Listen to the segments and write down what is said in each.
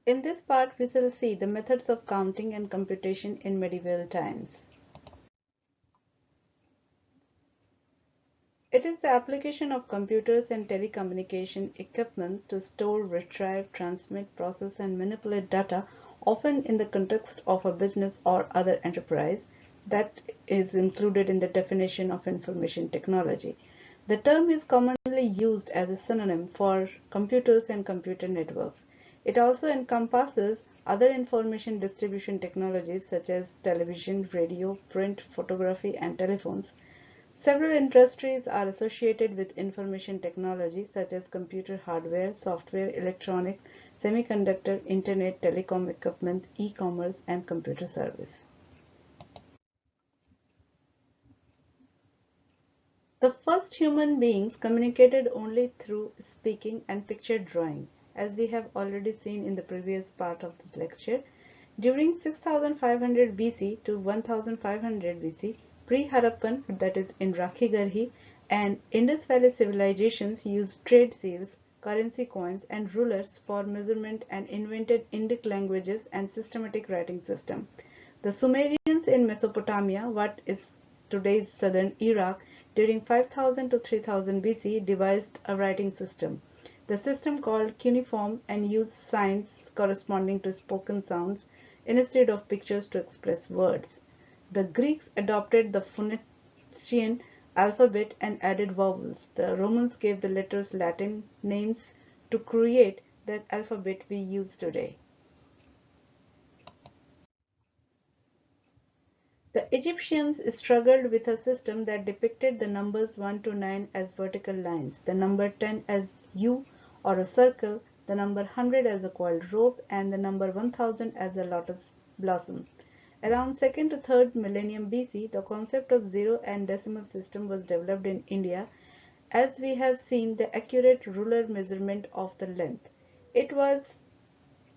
In this part, we shall see the methods of counting and computation in medieval times. It is the application of computers and telecommunication equipment to store, retrieve, transmit, process, and manipulate data, often in the context of a business or other enterprise, that is included in the definition of information technology. The term is commonly used as a synonym for computers and computer networks. It also encompasses other information distribution technologies such as television, radio, print, photography, and telephones. Several industries are associated with information technology such as computer hardware, software, electronic, semiconductor, internet, telecom equipment, e-commerce, and computer service. The first human beings communicated only through speaking and picture drawing, as we have already seen in the previous part of this lecture. During 6500 BC to 1500 BC, pre-Harappan, that is in Rakhigarhi, and Indus Valley civilizations used trade seals, currency coins, and rulers for measurement and invented Indic languages and systematic writing system. The Sumerians in Mesopotamia, what is today's southern Iraq, during 5000 to 3000 BC devised a writing system. The system called cuneiform and used signs corresponding to spoken sounds instead of pictures to express words. The Greeks adopted the Phoenician alphabet and added vowels. The Romans gave the letters Latin names to create the alphabet we use today. The Egyptians struggled with a system that depicted the numbers 1 to 9 as vertical lines, the number 10 as U or a circle, the number 100 as a coiled rope, and the number 1000 as a lotus blossom. Around 2nd to 3rd millennium BC, the concept of zero and decimal system was developed in India, as we have seen the accurate ruler measurement of the length. It was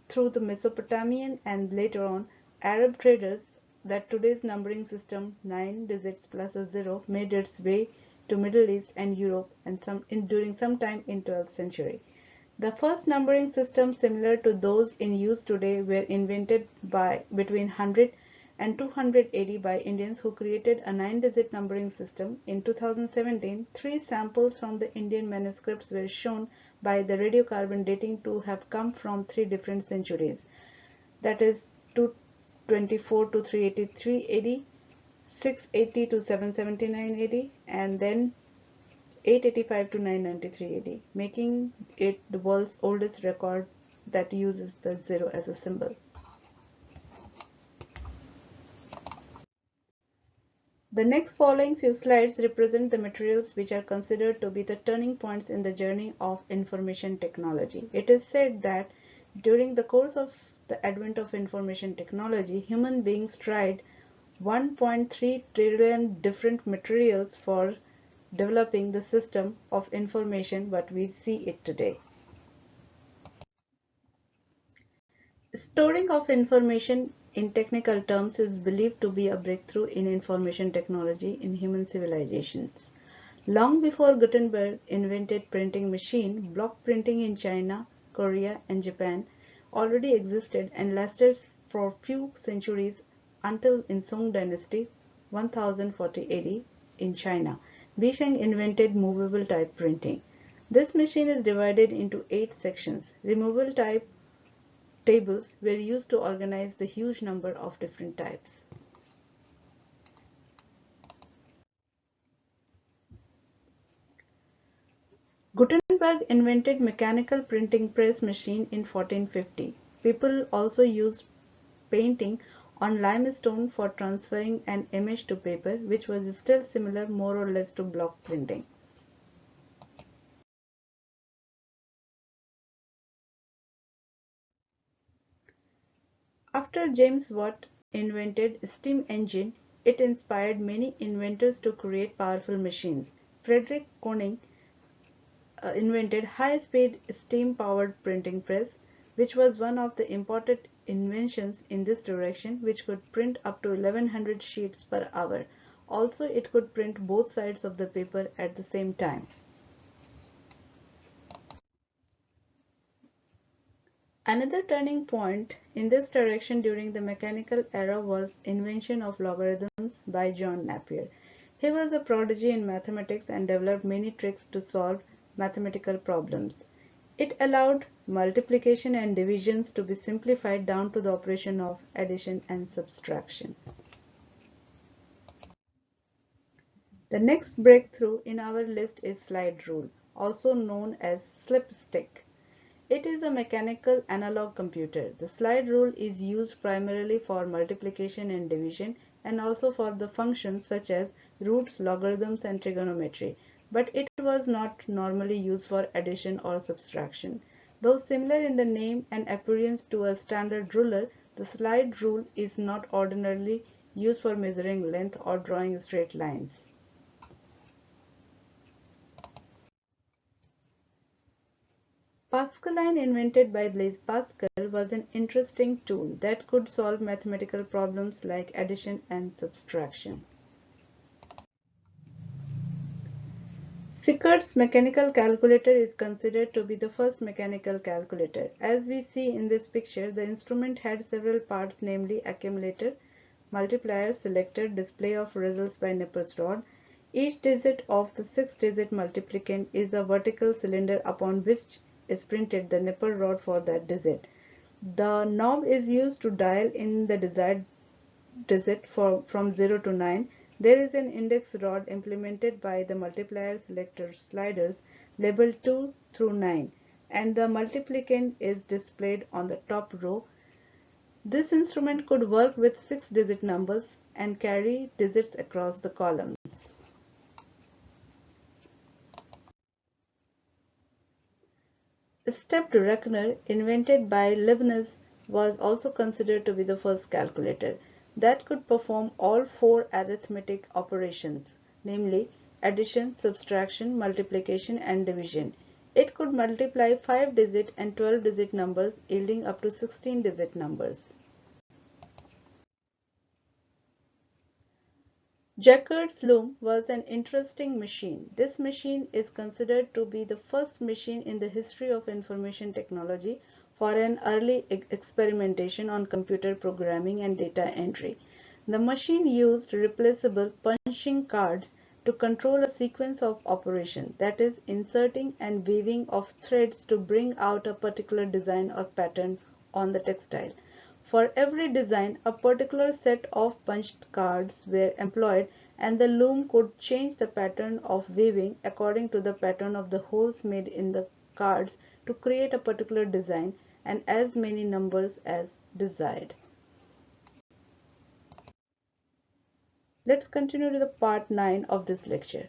through the Mesopotamian and later on Arab traders that today's numbering system, 9 digits plus a 0, made its way to Middle East and Europe and during some time in 12th century. The first numbering systems similar to those in use today were invented between 100 and 200 AD by Indians who created a 9-digit numbering system. In 2017, 3 samples from the Indian manuscripts were shown by the radiocarbon dating to have come from 3 different centuries, that is 224 to 383 AD, 680 to 779 AD, and then 885 to 993 AD, making it the world's oldest record that uses the zero as a symbol. The next following few slides represent the materials which are considered to be the turning points in the journey of information technology. It is said that during the course of the advent of information technology, human beings tried 1.3 trillion different materials for developing the system of information what we see it today. Storing of information in technical terms is believed to be a breakthrough in information technology in human civilizations. Long before Gutenberg invented printing machine, block printing in China, Korea, and Japan already existed and lasted for few centuries until in Song Dynasty 1040 AD in China. Bisheng invented movable type printing. This machine is divided into 8 sections. Removable type tables were used to organize the huge number of different types. Gutenberg invented mechanical printing press machine in 1450. People also used painting on limestone for transferring an image to paper, which was still similar more or less to block printing. After James Watt invented steam engine, it inspired many inventors to create powerful machines. Frederick Koenig invented high-speed steam-powered printing press, which was one of the important inventions in this direction, which could print up to 1100 sheets per hour. Also, it could print both sides of the paper at the same time. Another turning point in this direction during the mechanical era was invention of logarithms by John Napier. He was a prodigy in mathematics and developed many tricks to solve mathematical problems. It allowed multiplication and divisions to be simplified down to the operation of addition and subtraction. The next breakthrough in our list is slide rule, also known as slipstick. It is a mechanical analog computer. The slide rule is used primarily for multiplication and division and also for the functions such as roots, logarithms, and trigonometry, but it was not normally used for addition or subtraction. Though similar in the name and appearance to a standard ruler, the slide rule is not ordinarily used for measuring length or drawing straight lines. Pascaline, invented by Blaise Pascal, was an interesting tool that could solve mathematical problems like addition and subtraction. Sicard's mechanical calculator is considered to be the first mechanical calculator. As we see in this picture, the instrument had several parts, namely accumulator, multiplier, selector, display of results by Napier's rod. Each digit of the 6-digit multiplicand is a vertical cylinder upon which is printed the Napier rod for that digit. The knob is used to dial in the desired digit from 0 to 9. There is an index rod implemented by the multiplier selector sliders labeled 2 through 9, and the multiplicand is displayed on the top row. This instrument could work with 6-digit numbers and carry digits across the columns. A stepped reckoner, invented by Leibniz, was also considered to be the first calculator that could perform all 4 arithmetic operations, namely addition, subtraction, multiplication, and division. It could multiply 5-digit and 12-digit numbers, yielding up to 16-digit numbers. Jacquard Loom was an interesting machine. This machine is considered to be the first machine in the history of information technology for an early experimentation on computer programming and data entry. The machine used replaceable punching cards to control a sequence of operations, that is, inserting and weaving of threads to bring out a particular design or pattern on the textile. For every design, a particular set of punched cards were employed, and the loom could change the pattern of weaving according to the pattern of the holes made in the cards to create a particular design and as many numbers as desired. Let's continue to the part 9 of this lecture.